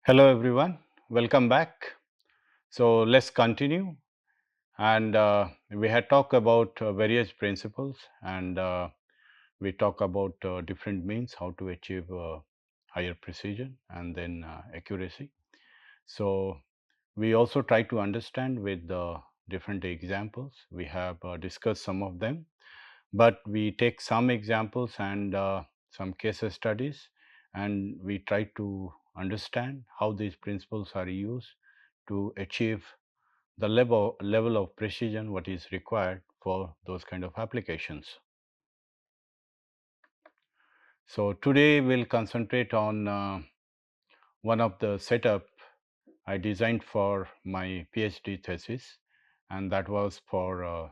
Hello everyone, welcome back. So let's continue and we had talked about various principles and we talk about different means how to achieve higher precision and then accuracy. So we also try to understand with different examples. We have discussed some of them, but we take some examples and some case studies and we try to understand how these principles are used to achieve the level of precision what is required for those kind of applications. So today we'll concentrate on one of the setup I designed for my PhD thesis, and that was for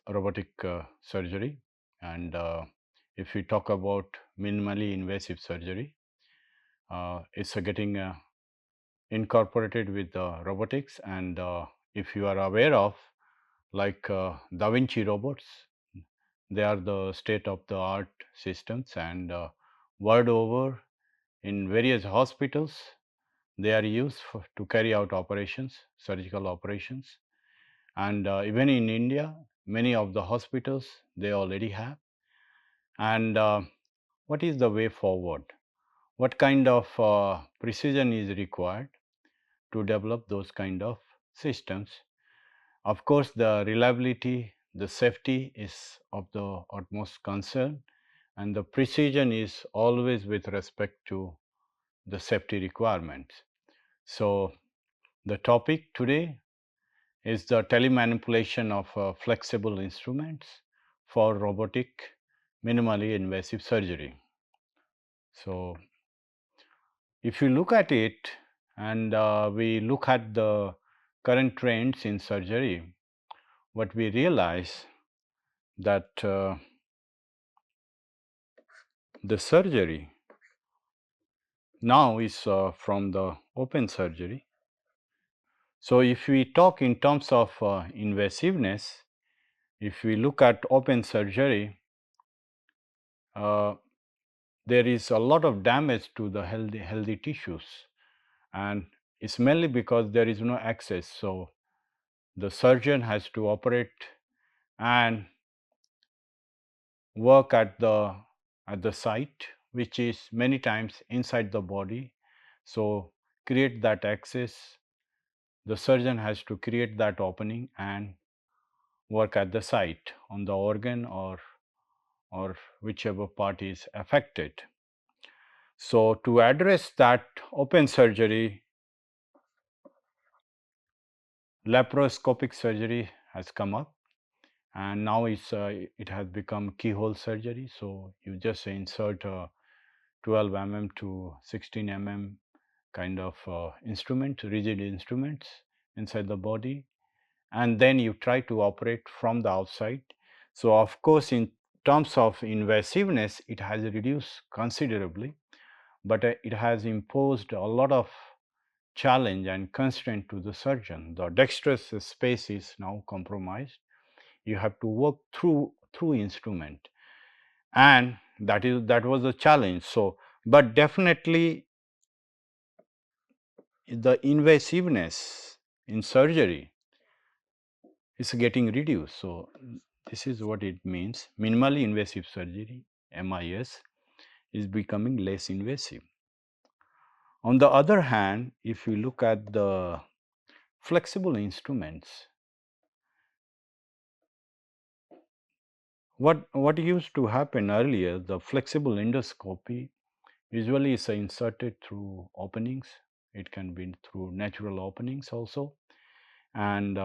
robotic surgery. And if we talk about minimally invasive surgery, it's getting incorporated with robotics. And if you are aware of, like Da Vinci robots, they are the state of the art systems, and world over in various hospitals, they are used to carry out operations, surgical operations. And even in India, many of the hospitals they already have. And what is the way forward? What kind of precision is required to develop those kind of systems? Of course, the reliability, the safety is of the utmost concern, and the precision is always with respect to the safety requirements. So, the topic today is the telemanipulation of flexible instruments for robotic minimally invasive surgery. So, if you look at it and we look at the current trends in surgery, what we realize that the surgery now is from the open surgery. So, if we talk in terms of invasiveness, if we look at open surgery, uh, there is a lot of damage to the healthy tissues, and it's mainly because there is no access. So, the surgeon has to operate and work at the site, which is many times inside the body. So, create that access, the surgeon has to create that opening and work at the site on the organ or whichever part is affected. So, to address that open surgery, laparoscopic surgery has come up, and now it has become keyhole surgery. So, you just insert 12 to 16 kind of instrument, rigid instruments inside the body, and then you try to operate from the outside. So, of course, in terms of invasiveness, it has reduced considerably, but it has imposed a lot of challenge and constraint to the surgeon. The dexterous space is now compromised. You have to work through instrument, and that was a challenge. So, but definitely the invasiveness in surgery is getting reduced. So, this is what it means. Minimally invasive surgery (MIS) is becoming less invasive. On the other hand, if you look at the flexible instruments, what used to happen earlier, the flexible endoscopy usually is inserted through openings. It can be through natural openings also, and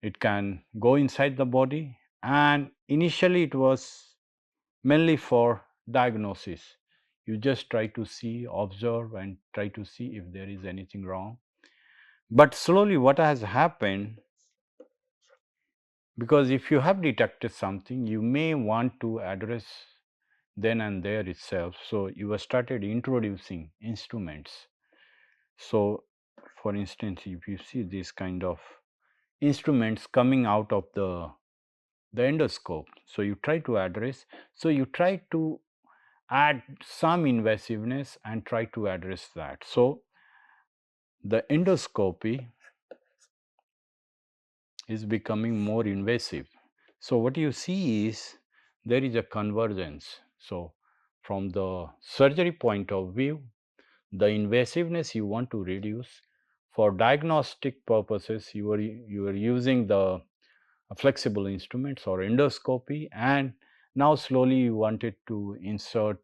it can go inside the body. And initially, it was mainly for diagnosis. You just try to see, observe, and try to see if there is anything wrong. But slowly, what has happened, because if you have detected something, you may want to address then and there itself. So, you have started introducing instruments. So, for instance, if you see this kind of instruments coming out of the endoscope, so you try to address, so you try to add some invasiveness and try to address that. So, the endoscopy is becoming more invasive. So, what you see is there is a convergence. So, from the surgery point of view, the invasiveness you want to reduce. For diagnostic purposes, you are using the flexible instruments or endoscopy, and now slowly you wanted to insert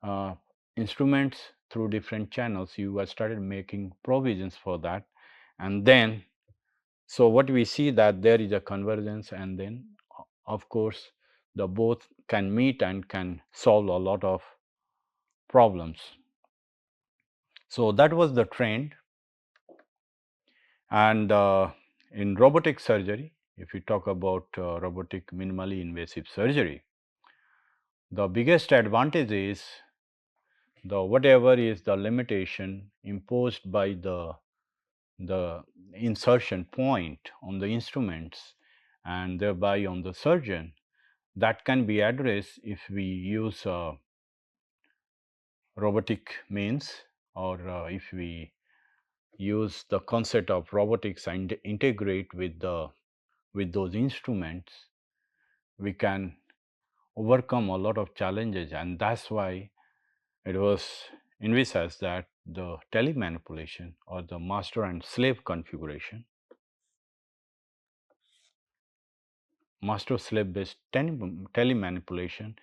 uh, instruments through different channels. You have started making provisions for that, and then so what we see that there is a convergence, and then of course the both can meet and can solve a lot of problems. So that was the trend. And in robotic surgery, if we talk about robotic minimally invasive surgery, the biggest advantage is the whatever is the limitation imposed by the insertion point on the instruments and thereby on the surgeon, that can be addressed if we use robotic means, or if we use the concept of robotics and integrate with those instruments, we can overcome a lot of challenges. And that's why it was envisaged that the telemanipulation or the master and slave configuration, master slave based telemanipulation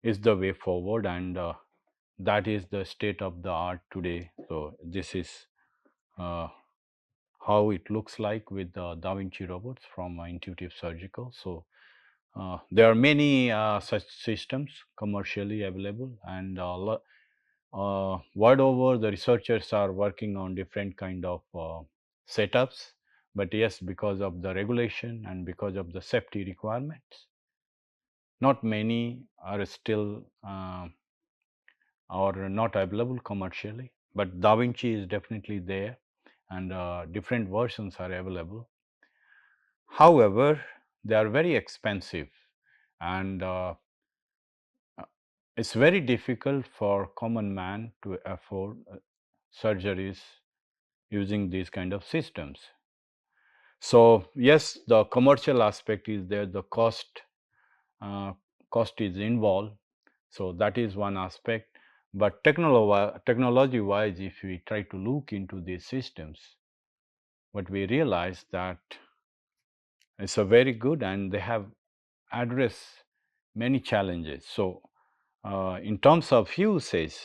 is the way forward, and that is the state of the art today. So, this is uh, how it looks like with the Da Vinci robots from Intuitive Surgical. So, there are many such systems commercially available, and world over the researchers are working on different kind of setups. But yes, because of the regulation and because of the safety requirements, not many are still or not available commercially. But Da Vinci is definitely there, and different versions are available. However, they are very expensive, and it's very difficult for common man to afford surgeries using these kind of systems. So yes, the commercial aspect is there, the uh, cost is involved. So that is one aspect. But technology wise, if we try to look into these systems, what we realize that it's a very good, and they have addressed many challenges. So in terms of usage,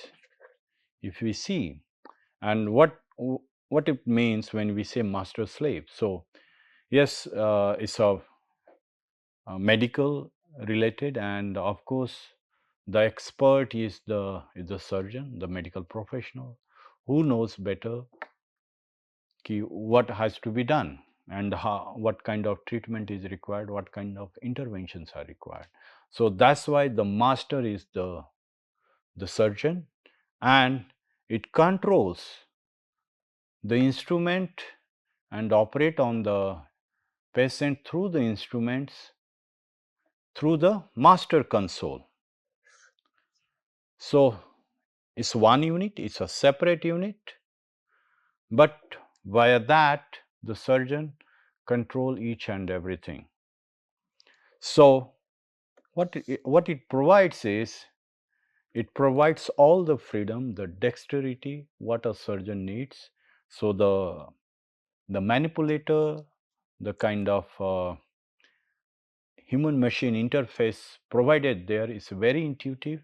if we see, and what it means when we say master slave. So yes, it's a medical related, and of course the expert is the surgeon, the medical professional, who knows better what has to be done, and what kind of treatment is required, what kind of interventions are required. So that's why the master is the surgeon, and it controls the instrument and operate on the patient through the instruments through the master console. So it's one unit, it's a separate unit, but via that the surgeon control each and everything. So what it provides is, it provides all the freedom, the dexterity what a surgeon needs. So the manipulator, the kind of human machine interface provided there is very intuitive,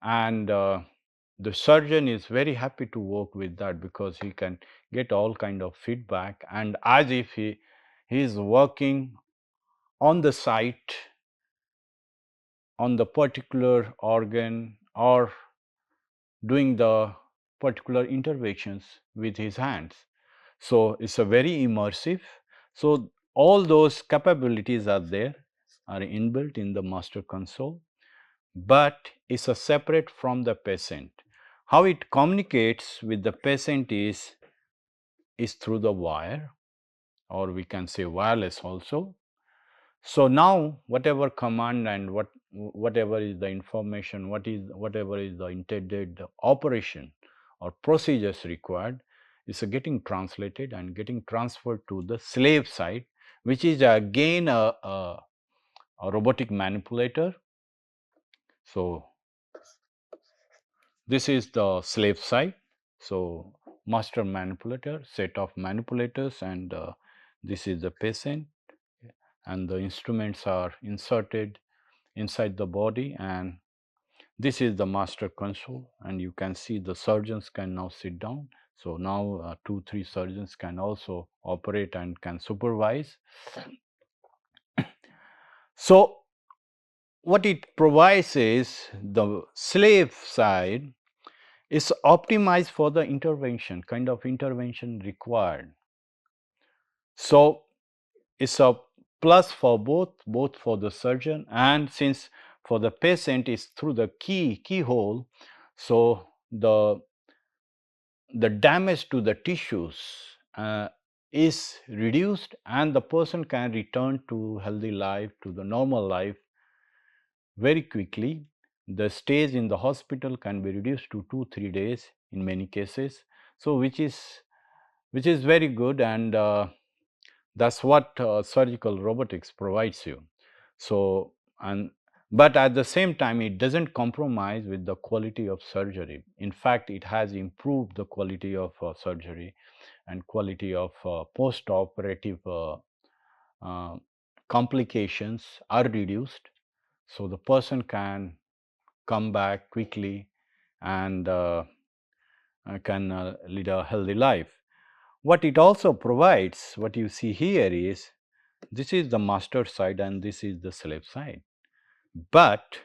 and the surgeon is very happy to work with that, because he can get all kind of feedback, and as if he is working on the site on the particular organ, or doing the particular interventions with his hands. So it's a very immersive. So all those capabilities are there, are inbuilt in the master console, but it's a separate from the patient. How it communicates with the patient is through the wire, or we can say wireless also. So now whatever command and whatever is the information, whatever is the intended operation or procedures required is getting translated and getting transferred to the slave side, which is again a robotic manipulator. So this is the slave side. So master manipulator, set of manipulators, and this is the patient, and the instruments are inserted inside the body, and this is the master console, and you can see the surgeons can now sit down. So now 2 3 surgeons can also operate and can supervise. So what it provides is the slave side is optimized for the intervention, kind of intervention required. So it's a plus for both for the surgeon, and since for the patient is through the keyhole, so the damage to the tissues is reduced, and the person can return to healthy life, to the normal life very quickly. The stays in the hospital can be reduced to 2 3 days in many cases. So which is very good, and that's what surgical robotics provides you. So, and but at the same time, it doesn't compromise with the quality of surgery. In fact, it has improved the quality of surgery, and quality of post-operative uh, complications are reduced. So the person can come back quickly and can lead a healthy life. What it also provides, what you see here is, this is the master side and this is the slave side. But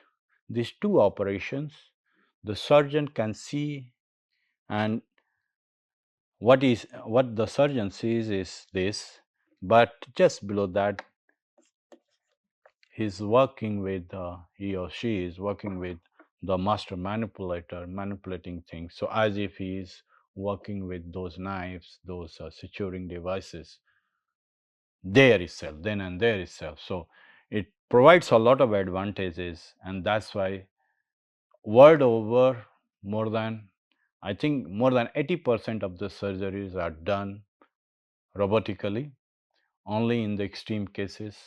these two operations, the surgeon can see, and what the surgeon sees is this, but just below that, he's working with he or she is working with the master manipulator, manipulating things. So as if he is working with those knives, those suturing devices there itself, then and there itself. So it provides a lot of advantages, and that's why world over, more than, I think more than 80% of the surgeries are done robotically. Only in the extreme cases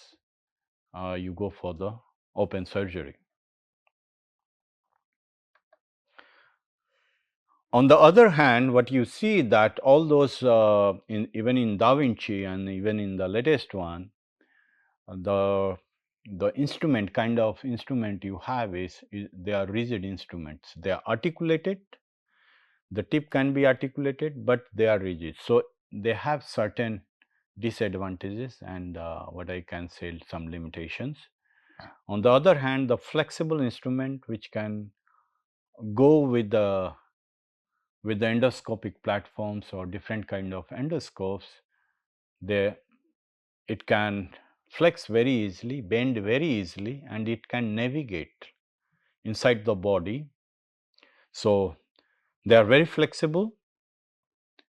you go for the open surgery. On the other hand, what you see that all those even in Da Vinci and even in the latest one, the instrument, kind of instrument you have is they are rigid instruments. They are articulated. The tip can be articulated, but they are rigid. So they have certain disadvantages and what I can say, some limitations. On the other hand, the flexible instrument which can go with the endoscopic platforms or different kind of endoscopes, they it can flex very easily, bend very easily, and it can navigate inside the body. So they are very flexible,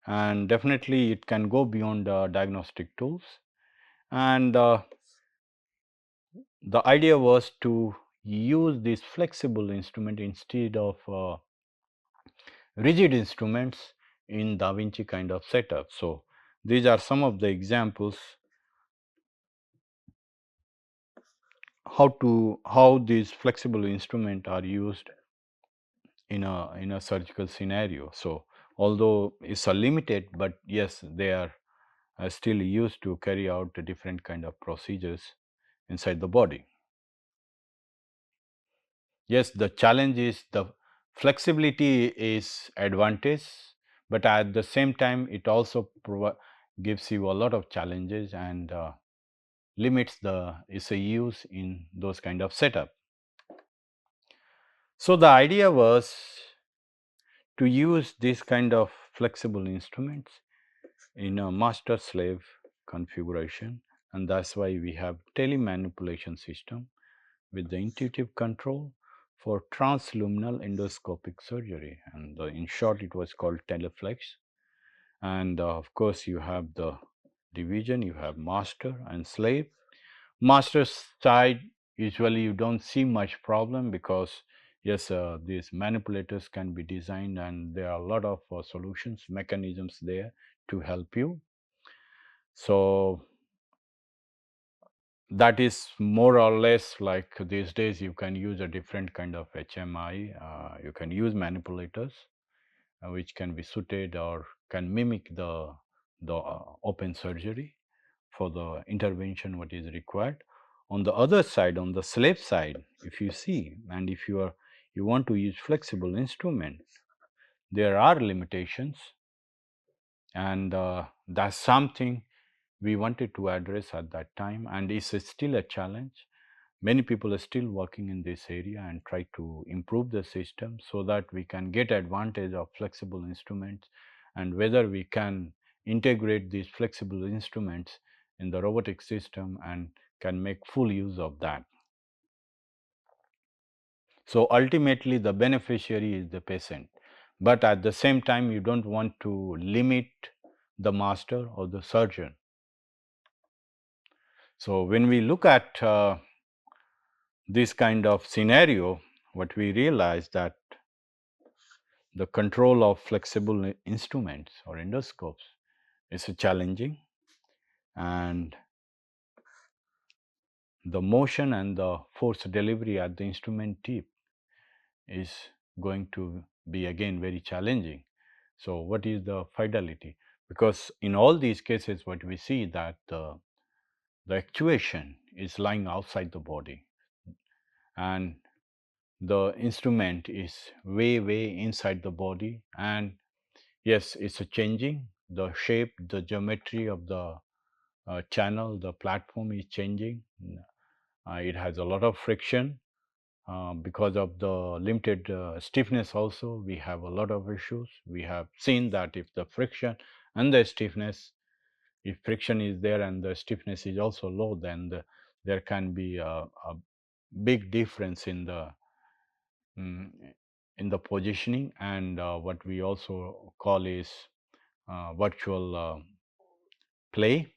and definitely it can go beyond diagnostic tools. And the idea was to use this flexible instrument instead of rigid instruments in Da Vinci kind of setup. So these are some of the examples how these flexible instruments are used in a surgical scenario. So although it's a limited, but yes, they are still used to carry out the different kind of procedures inside the body. Yes, the challenge is the flexibility is advantage, but at the same time it also gives you a lot of challenges and limits the its a use in those kind of setup. So the idea was to use this kind of flexible instruments in a master slave configuration, and that's why we have telemanipulation system with the intuitive control for transluminal endoscopic surgery, and in short it was called teleflex. And of course you have the division, you have master and slave. Master side, usually you don't see much problem because yes, these manipulators can be designed and there are a lot of solutions, mechanisms there to help you. So that is more or less like these days you can use a different kind of HMI. You can use manipulators which can be suited or can mimic the open surgery for the intervention what is required. On the other side, on the slave side, if you see and if you want to use flexible instrument, there are limitations, and that's something we wanted to address at that time, and it's still a challenge. Many people are still working in this area and try to improve the system so that we can get advantage of flexible instruments, and whether we can integrate these flexible instruments in the robotic system and can make full use of that. So ultimately the beneficiary is the patient, but at the same time you don't want to limit the master or the surgeon. So when we look at this kind of scenario, what we realize that the control of flexible instruments or endoscopes is challenging, and the motion and the force delivery at the instrument tip is going to be again very challenging. So what is the fidelity? Because in all these cases what we see that the actuation is lying outside the body and the instrument is way inside the body, and yes, it's a changing the shape, the geometry of the channel, the platform is changing. It has a lot of friction because of the limited stiffness. Also, we have a lot of issues. We have seen that if the friction and the stiffness, if friction is there and the stiffness is also low, then there can be a big difference mm, in the positioning, and what we also call is virtual play,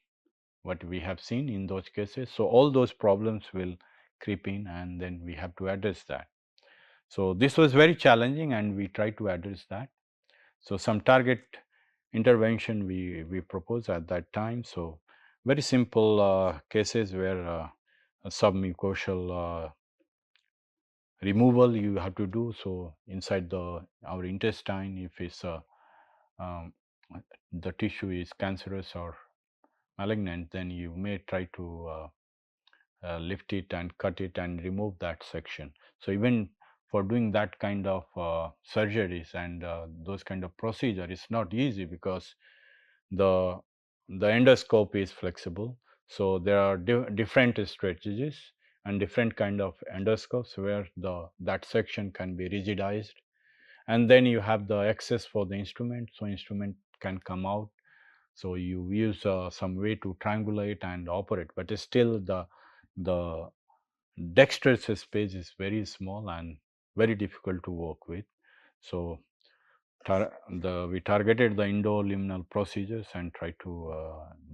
what we have seen in those cases. So all those problems will creep in, and then we have to address that. So this was very challenging, and we try to address that. So some target intervention we propose at that time. So very simple cases where a submucosal removal you have to do. So inside the our intestine, if it's um, the tissue is cancerous or malignant, then you may try to lift it and cut it and remove that section. So even for doing that kind of surgeries and those kind of procedure, it's not easy because the the endoscope is flexible. So there are different strategies and different kind of endoscopes where the that section can be rigidized, and then you have the access for the instrument, so instrument can come out. So you use some way to triangulate and operate, but still the dexterous space is very small and very difficult to work with. So we targeted the endoluminal procedures and try to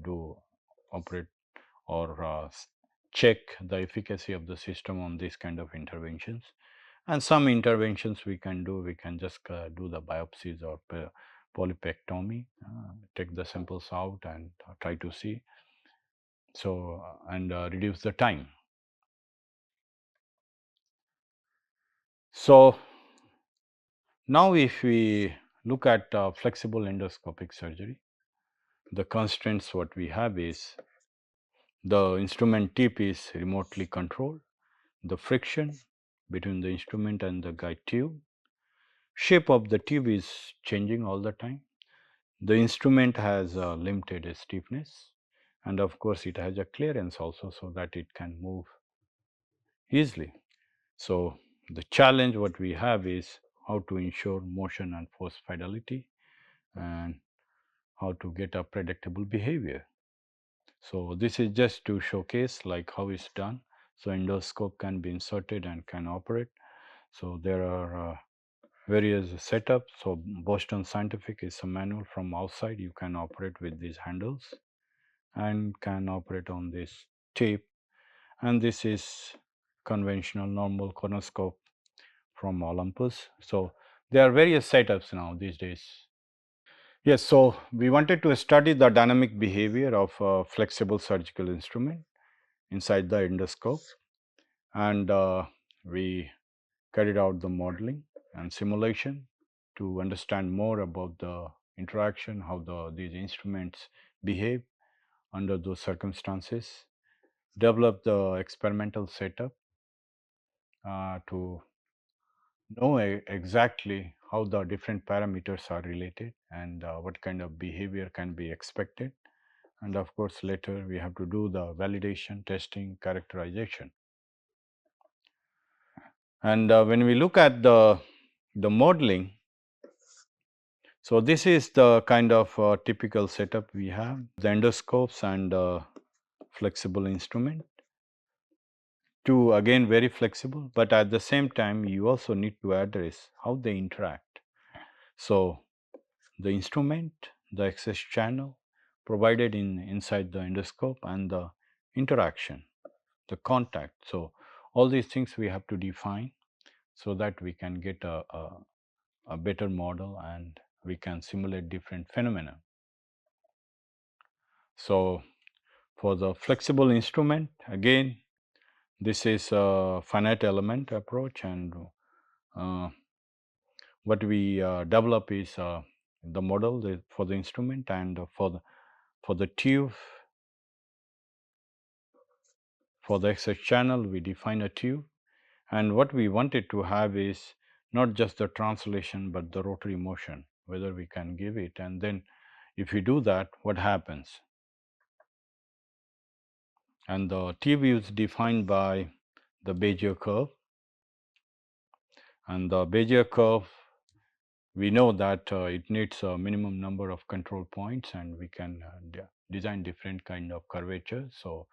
do operate or check the efficacy of the system on these kind of interventions. And some interventions we can do, we can just do the biopsies or polypectomy, take the samples out and try to see. So and reduce the time. So now if we look at flexible endoscopic surgery, the constraints what we have is the instrument tip is remotely controlled, the friction between the instrument and the guide tube, shape of the tube is changing all the time, the instrument has a limited stiffness, and of course it has a clearance also so that it can move easily. So the challenge what we have is how to ensure motion and force fidelity and how to get a predictable behavior. So this is just to showcase like how it's done. So endoscope can be inserted and can operate. So there are various setups. So Boston Scientific is a manual from outside. You can operate with these handles and can operate on this tape. and this is conventional normal cornoscope from Olympus. So there are various setups now these days. Yes, so we wanted to study the dynamic behavior of a flexible surgical instrument inside the endoscope, and we carried out the modeling and simulation to understand more about the interaction, how these instruments behave under those circumstances, develop the experimental setup to know exactly how the different parameters are related and what kind of behavior can be expected. And of course, later we have to do the validation, testing, characterization. And when we look at the modeling, so this is the kind of typical setup we have: the endoscopes and flexible instrument. Two, again, very flexible, but at the same time you also need to address how they interact. So the instrument, the access channel provided inside the endoscope, and the interaction, the contact. So all these things we have to define so that we can get a better model and we can simulate different phenomena. So for the flexible instrument, again, this is a finite element approach, and uh, what we develop is the model for the instrument, and for the tube, for the access channel we define a tube, and what we wanted to have is not just the translation but the rotary motion, whether we can give it, and then if we do that, what happens. And the tube is defined by the Bezier curve, and the Bezier curve, we know that it needs a minimum number of control points, and we can design different kind of curvature. So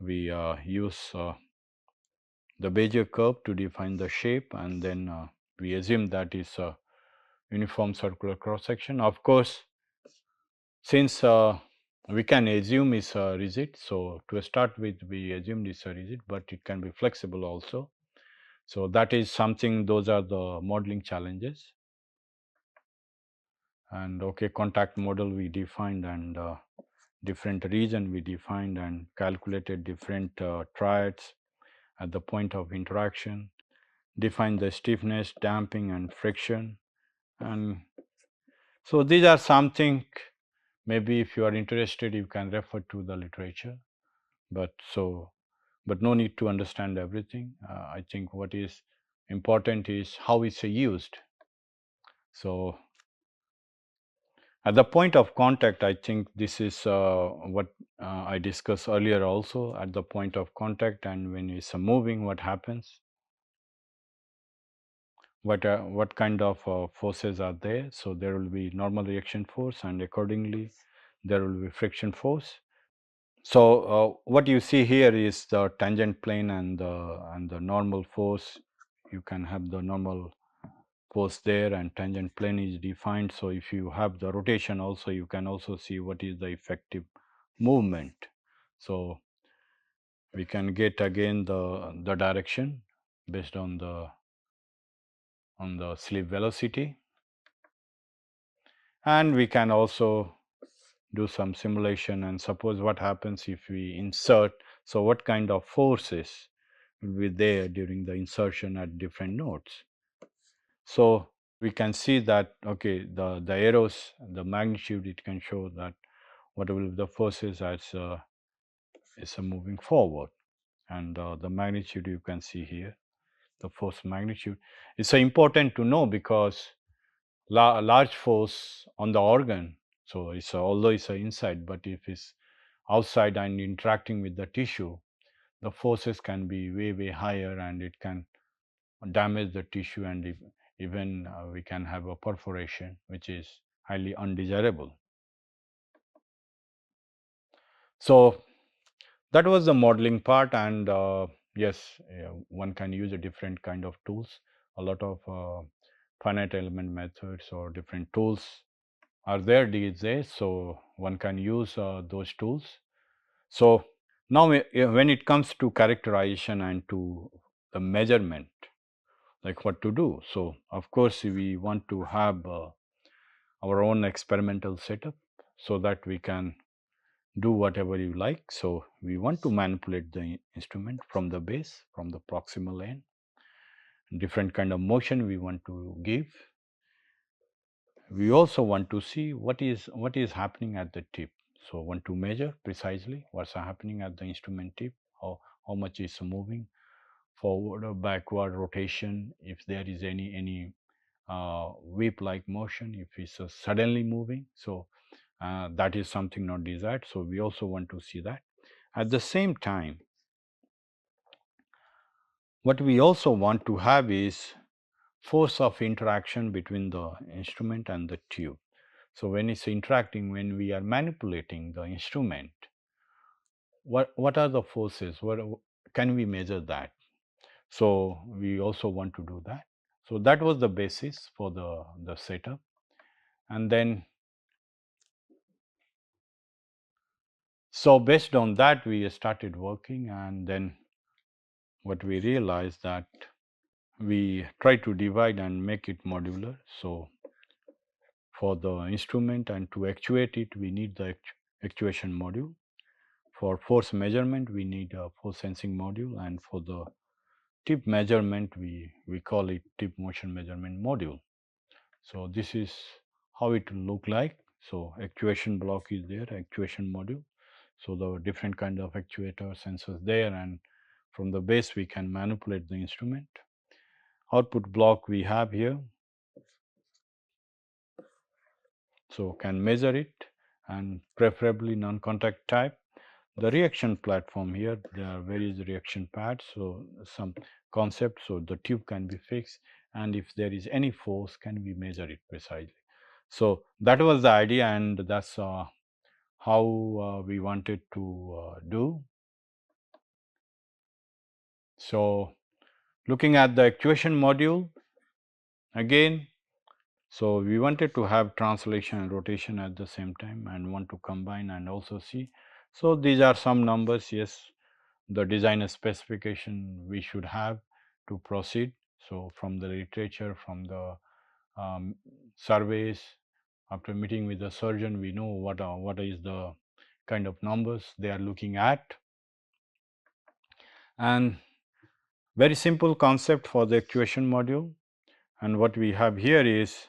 we use the Bezier curve to define the shape, and then we assume that is a uniform circular cross section. Of course, since we can assume is rigid, so to start with we assumed it's a rigid, but it can be flexible also. So that is something, those are the modeling challenges. And okay, contact model we defined, and different region we defined, and calculated different triads at the point of interaction, define the stiffness, damping, and friction. And so these are something, maybe if you are interested you can refer to the literature, but but no need to understand everything. I think what is important is how it's used. So at the point of contact, I think this is what I discussed earlier also. At the point of contact, and when it's moving, what happens, what kind of forces are there. So there will be normal reaction force, and accordingly there will be friction force. So what you see here is the tangent plane and the normal force. You can have the normal force there, and tangent plane is defined. So if you have the rotation also, you can also see what is the effective movement. So we can get again the direction based on the slip velocity, and we can also do some simulation and suppose what happens if we insert. So what kind of forces will be there during the insertion at different nodes. So we can see that okay, the arrows, the magnitude, it can show that what will be the forces as is moving forward, and the magnitude you can see here, the force magnitude. It's important to know because large force on the organ, so it's although it's inside, but if it's outside and interacting with the tissue, the forces can be way higher, and it can damage the tissue, and even we can have a perforation, which is highly undesirable. So that was the modeling part, and yes, one can use a different kind of tools. A lot of finite element methods or different tools are there these days, so one can use those tools. So Now, when it comes to characterization and to the measurement, like what to do. So, of course, we want to have our own experimental setup so that we can do whatever you like. So, we want to manipulate the instrument from the base, from the proximal end, different kind of motion we want to give. We also want to see what is happening at the tip. So, want to measure precisely what's happening at the instrument tip, how much is moving forward or backward rotation, if there is any whip like motion, if it's suddenly moving. So, that is something not desired. So, we also want to see that. At the same time, what we also want to have is force of interaction between the instrument and the tube. So, when it's interacting, when we are manipulating the instrument, what are the forces? What can we measure that? So, we also want to do that. So, that was the basis for the setup. And then, so based on that, we started working, and then what we realized that we try to divide and make it modular. So, for the instrument and to actuate it, we need the actuation module. For force measurement, we need a force sensing module, and for the tip measurement, we call it tip motion measurement module. So, this is how it will look like. So, actuation block is there, actuation module. So, the different kind of actuator sensors there, and from the base we can manipulate the instrument. Output block we have here, so can measure it, and preferably non-contact type. The reaction platform here, there are various reaction pads, so some concept, so the tube can be fixed, and if there is any force, can we measure it precisely. So, that was the idea, and that's how we wanted to do. So, looking at the actuation module again, so we wanted to have translation and rotation at the same time and want to combine and also see. So, these are some numbers, yes, the designer specification we should have to proceed. So, from the literature, from the surveys, after meeting with the surgeon, we know what is the kind of numbers they are looking at. And very simple concept for the actuation module, and what we have here is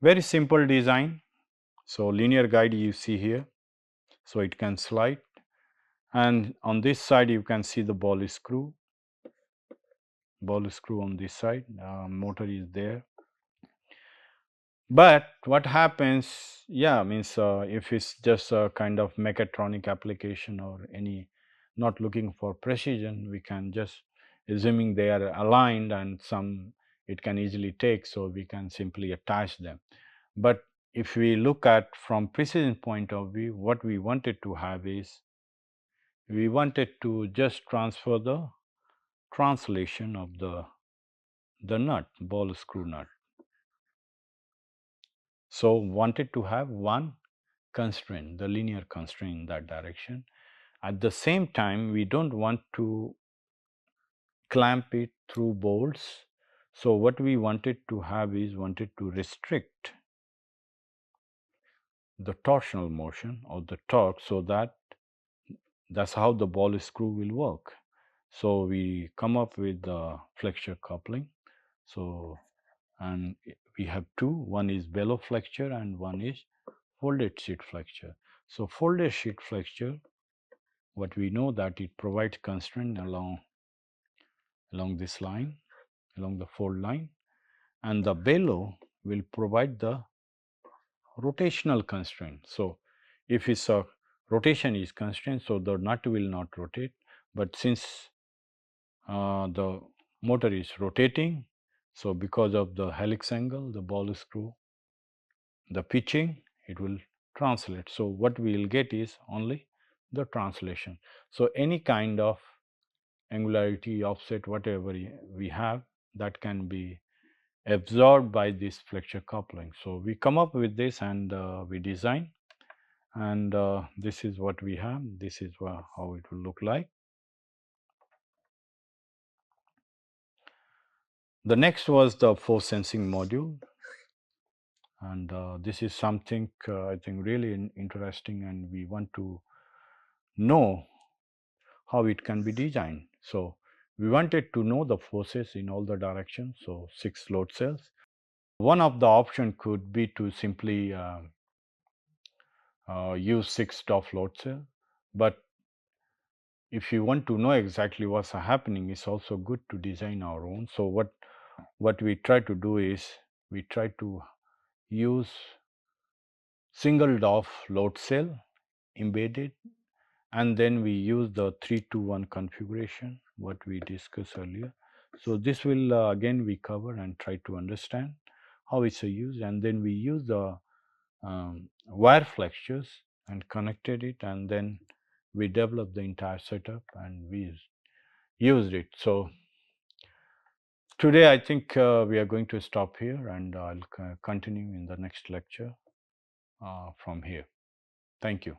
very simple design. So, linear guide you see here, so it can slide, and on this side you can see the ball screw on this side, motor is there. But what happens, yeah, means if it's just a kind of mechatronic application or any not looking for precision, we can just assuming they are aligned and some it can easily take, so we can simply attach them. But if we look at from precision point of view, what we wanted to have is we wanted to just transfer the translation of the nut, ball screw nut. So, wanted to have one constraint, the linear constraint in that direction. At the same time, we don't want to clamp it through bolts. So, what we wanted to have is wanted to restrict the torsional motion or the torque, so that's how the ball screw will work. So, we come up with the flexure coupling. So, and we have two, one is bellow flexure and one is folded sheet flexure. So, folded sheet flexure, what we know that it provides constraint along this line, along the fold line, and the bellow will provide the rotational constraint. So, if its a rotation is constrained, so the nut will not rotate, but since the motor is rotating, so because of the helix angle, the ball screw, the pitching, it will translate. So, what we will get is only the translation. So, any kind of angularity, offset, whatever we have, that can be absorbed by this flexure coupling. So, we come up with this and we design, and this is what we have. This is how it will look like. The next was the force sensing module, and this is something I think really interesting, and we want to know how it can be designed. So we wanted to know the forces in all the directions, so 6 load cells. One of the option could be to simply use 6 top load cell, but if you want to know exactly what's happening, it's also good to design our own. So what we try to do is we try to use single DOF load cell embedded, and then we use the 3-2-1 configuration what we discussed earlier. So this will again we cover and try to understand how it's used, and then we use the wire flexures and connected it, and then we developed the entire setup and we used it. So today I think we are going to stop here, and I'll continue in the next lecture from here. Thank you.